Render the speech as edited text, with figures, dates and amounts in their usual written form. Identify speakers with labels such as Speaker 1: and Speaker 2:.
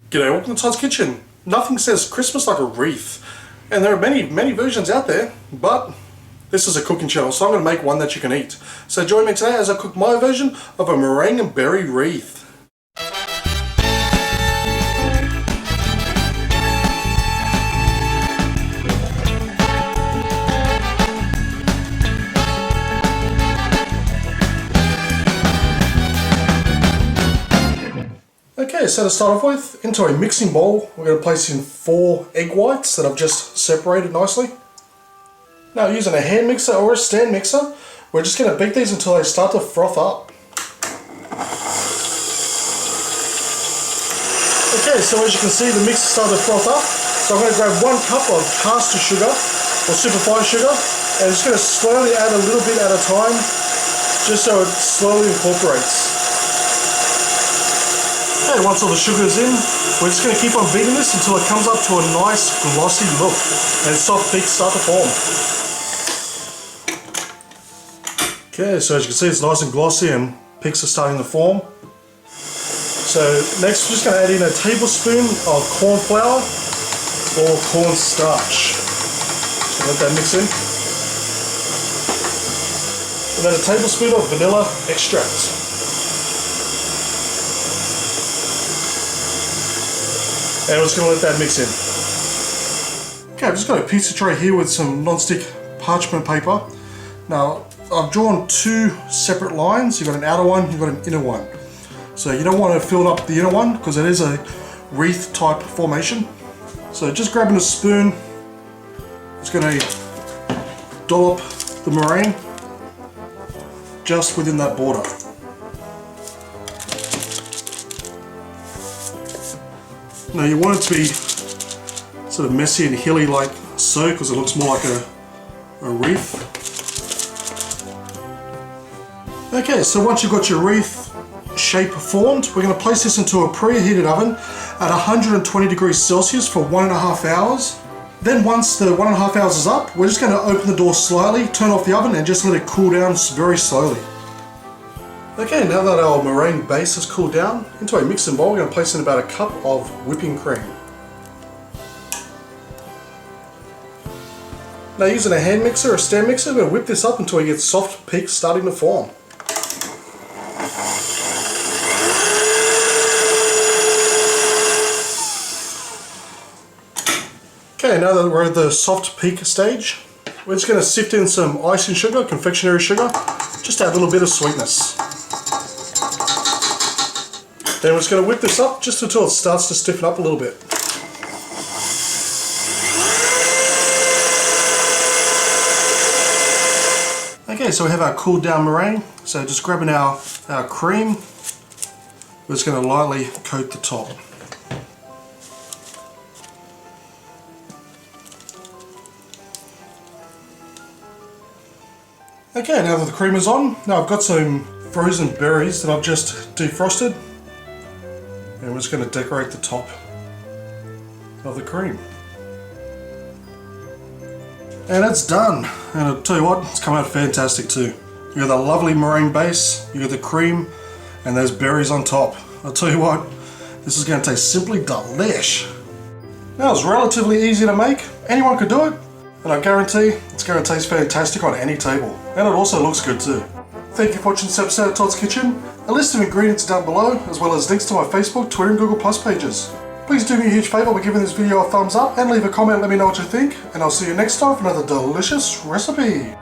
Speaker 1: G'day, welcome to Todd's Kitchen. Nothing says Christmas like a wreath. And there are many versions out there, but this is a cooking channel, so I'm going to make one that you can eat. So join me today as I cook my version of a meringue and berry wreath. Okay, so to start off with, into a mixing bowl, we're going to place in 4 egg whites that I've just separated nicely. Now, using a hand mixer or a stand mixer, we're just going to beat these until they start to froth up. Okay, so as you can see, the mix is starting to froth up. So I'm going to grab 1 cup of caster sugar, or superfine sugar, and just going to slowly add a little bit at a time, just so it slowly incorporates. Okay, once all the sugar is in, we're just going to keep on beating this until it comes up to a nice glossy look and soft peaks start to form. Okay, so as you can see, it's nice and glossy and peaks are starting to form. So next we're just going to add in a tablespoon of corn flour or corn starch. So let that mix in. And then a tablespoon of vanilla extract. And we're just going to let that mix in. Okay, I've just got a pizza tray here with some non-stick parchment paper. Now, I've drawn 2 separate lines. You've got an outer one, you've got an inner one. So you don't want to fill up the inner one because it is a wreath type formation. So just grabbing a spoon, just going to dollop the meringue just within that border. Now you want it to be sort of messy and hilly like so, because it looks more like a wreath. Okay, so once you've got your wreath shape formed, we're going to place this into a preheated oven at 120 degrees Celsius for 1.5 hours. Then once the 1.5 hours is up, we're just going to open the door slightly, turn off the oven and just let it cool down very slowly. Okay, now that our meringue base has cooled down, into a mixing bowl, we're going to place in about a cup of whipping cream. Now using a hand mixer or a stand mixer, we're going to whip this up until we get soft peaks starting to form. Okay, now that we're at the soft peak stage, we're just going to sift in some icing sugar, confectionery sugar, just to add a little bit of sweetness. Then we're just going to whip this up just until it starts to stiffen up a little bit. Okay, so we have our cooled down meringue. So just grabbing our cream, we're just going to lightly coat the top. Okay, now that the cream is on, now I've got some frozen berries that I've just defrosted. And we're just going to decorate the top of the cream. And it's done. And I'll tell you what, it's come out fantastic too. You got the lovely meringue base, you got the cream, and those berries on top. I'll tell you what, this is going to taste simply delish. Now it's relatively easy to make, anyone could do it, and I guarantee it's going to taste fantastic on any table. And it also looks good too. Thank you for watching this episode of Todd's Kitchen. A list of ingredients down below, as well as links to my Facebook, Twitter and Google Plus pages. Please do me a huge favour by giving this video a thumbs up and leave a comment, let me know what you think, and I'll see you next time for another delicious recipe.